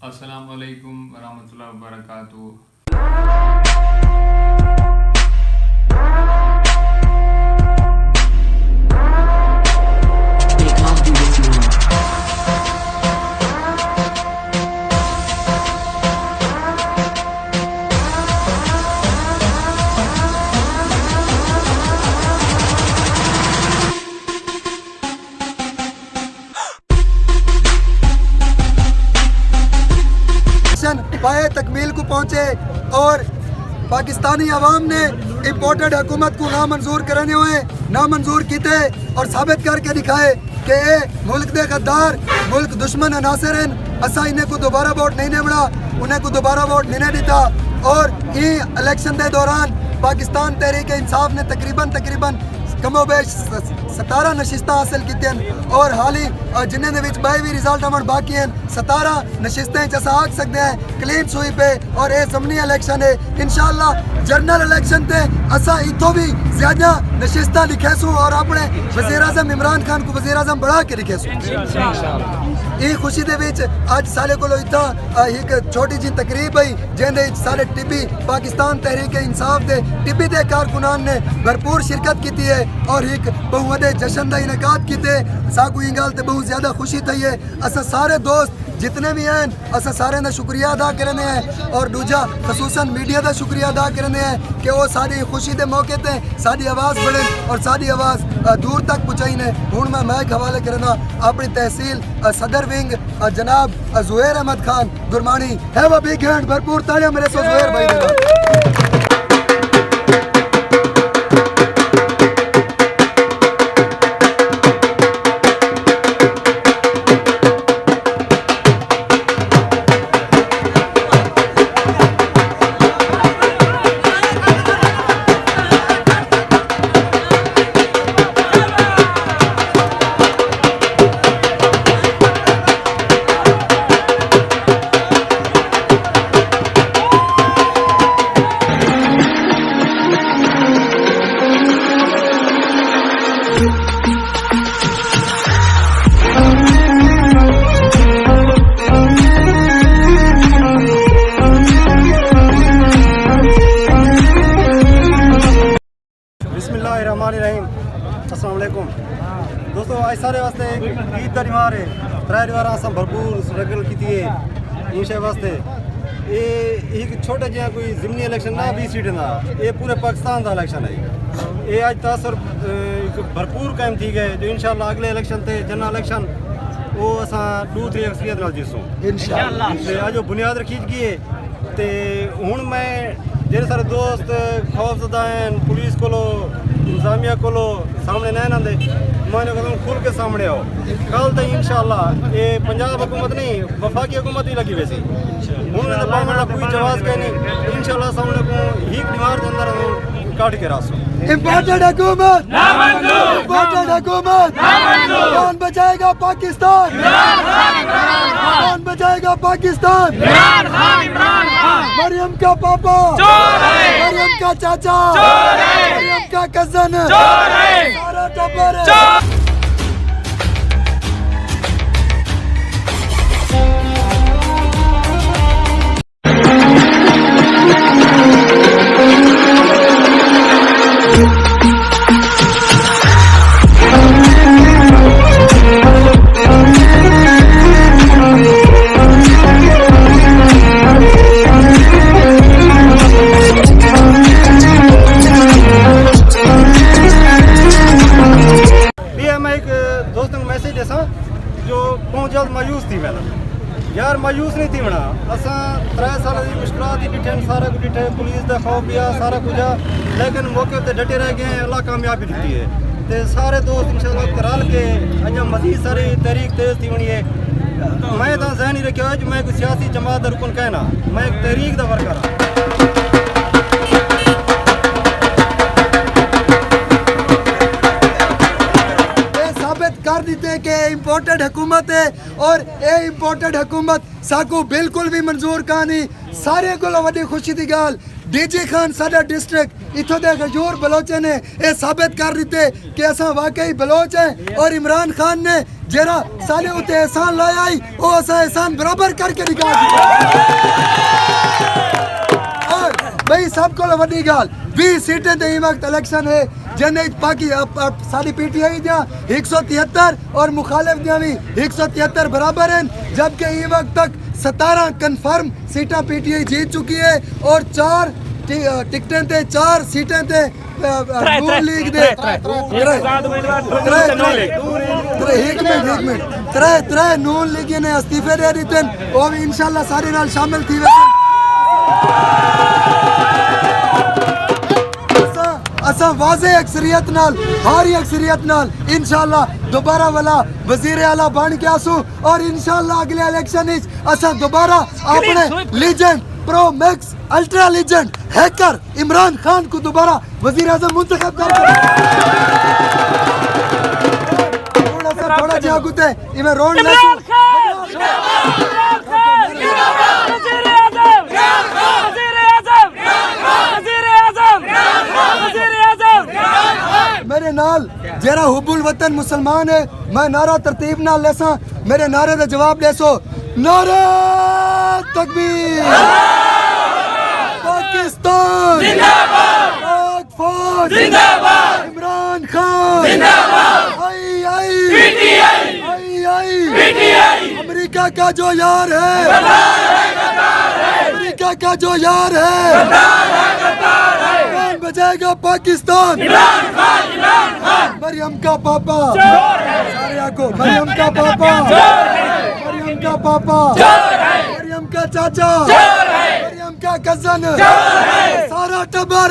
अस्सलाम वालेकुम वरहमतुल्लाहि वबरकातुहू। पाए तकमील को पहुँचे और पाकिस्तानी अवाम ने इम्पोर्टेड हुकूमत को नामंजूर करने हुए नामंजूर किए और साबित करके दिखाए कि ये मुल्क दे गद्दार मुल्क दुश्मन अनासर असा इन्हें को दोबारा वोट नहीं देना, उन्हें को दोबारा वोट नहीं दिता। और ये इलेक्शन के दौरान पाकिस्तान तहरीक इंसाफ ने तकरीबन कमोबेश 17 नशिस्तां हासिल की और हाल ही जिन्हें भी रिजल्ट आवन बाकी हैं 17 नशिस्तें अस आख सकते हैं क्लीन सुई पे। और ये ज़मनी इलेक्शन है, इंशाअल्लाह जनरल इलेक्शन ते असा इतों भी ज़्यादा नशिस्तां लिखेसूँ और अपने वज़ीर आज़म इमरान खान को वज़ीर आज़म बढ़ा के लिखेसूँ। ये खुशी दे विच अज सारे को इतना एक छोटी जी तकरीब आई जिंदे सारे टिब्बी पाकिस्तान तहरीक इंसाफ दे टिब्बी दे कारकुनान ने भरपूर शिरकत की है और एक बहुवदे जश्न का इनकाद किए। साकू ई गल बहुत ज़्यादा खुशी थी है। अस सारे दोस्त जितने भी हैं अस सारे का शुक्रिया अदा करने हैं और दूजा खसूसन मीडिया का शुक्रिया अदा करने हैं कि वो सारी खुशी के मौके पर सारी आवाज़ बढ़े और सारी आवाज़ दूर तक पहुँचाई ने। हूँ मैं मैक हवाले करना अपनी तहसील सदर विंग जनाब ज़ुहैर अहमद खान गुरमानी है वह बिग हैंड भरपूर तालियां मेरे सो ज़ुहैर भाई। अस्सलाम वालेकुम दोस्तों, आज सारे वास्ते ईद का त्यौहार है। त्रै त्यौहार अस भरपूर स्ट्रगल की है इन वास्ते। ये एक छोटा जहा कोई ज़िमनी इलेक्शन ना 20 सीटें का, ये पूरे पाकिस्तान का इलेक्शन है। ये अज तासर भरपूर कायम थी गए जो इंशाअल्लाह अगले इलेक्शन थे जनरल इलेक्शन वो असा 2-3 अक्सरियत नाल जीसूँ इंशाअल्लाह। अज बुनियाद रखी गई है तो हूँ मैं जेरे सारे दोस्त खौफजदा हैं पुलिस को इंतजामिया को सामने नहीं आते, मैंने कदम खुल के सामने आओ। कल तक इंशाअल्लाह ये पंजाब हुकूमत नहीं वफाकी हुकूमत ही लगी वैसी हूँ कोई जवाब कह नहीं इंशाअल्लाह सामने को ही दीवार के अंदर काट के रासो। इम्पोर्टेड हुकूमत इम्पोर्टेड हुकूमत कौन बचाएगा पाकिस्तान, कौन बचाएगा पाकिस्तान। मरियम का पापा, मरियम का चाचा, मरियम का कजन, सारा टब्बर जो बहुत जल्द मायूस थी मैं यार मायूस नहीं थी बना। असा 3 साल की मुश्किल डिठे सारा कुछ डिठे पुलिस का खौफ भी आ सारा कुछ आ, लेकिन मौके पर डटे रह गए। अल्लाह कामयाबी दी है तो सारे दोस्त इंशाअल्लाह रल के अजा मजीद सारी तहरीक तेज थी बनी है। मैं तो जहन ही रखा जो मैं कोई सियासी जमात का रुकन कहना, मैं एक तहरीक का वर्कर हाँ। कर देते हैं कि इम्पोर्टेड हुकूमत है और ये इम्पोर्टेड हुकूमत साकू बिल्कुल भी मंजूर कहानी। सारे को वड्डी खुशी की गाल डीजी खान साडा डिस्ट्रिक्ट इथों दे गजूर बलोचे ने ये साबित कर दिते कि असा वाकई बलोच है और इमरान खान ने जेरा साले उते एहसान लाया आई वो असा एहसान बराबर करके दिखा दिया। और भाई सबको वड्डी गाल 20 सीटें ते ई वक्त इलेक्शन है जने बाकी साडी पीटीआई दिया 173 और मुखालिफ दिया भी 173 बराबर हैं, जबकि ई वक्त तक 17 कन्फर्म सीटें पीटीआई जीत चुकी है और 4 टिकटें ते 4 सीटें ते नून लीग दे त्रै नून लीग ने इस्तीफे दे दिते वो भी इंशाल्लाह सारे नाल शामिल थी वैसे असा वाज़े अक्सरियत नाल भारी अक्सरियत नाल इंशाल्लाह दोबारा वाला वजीर आला बन के आसू और इंशाल्लाह अगले इलेक्शन इच असा दोबारा अपने legend pro max ultra legend hacker Imran Khan को दोबारा वजीर आज़म मुंतखब कर थोड़ा जा गुते इमे रोड मेरे नाल जेरा हुबुल वतन मुसलमान है मैं नारा तरतीब नाल लेसा मेरे नारे का जवाब देसो नारा तकबीर पाकिस्तान जिंदाबाद पाक फौज जिंदाबाद इमरान खान जिंदाबाद आई आई पीटीआई आई आई पीटीआई अमेरिका का जो यार है अमेरिका का जो यार है कौन बचाएगा पाकिस्तान मरियम का पापा सारे आको मरियम का पापा मरियम का पापा मरियम का चाचा मरियम का कजन सारा टब्बर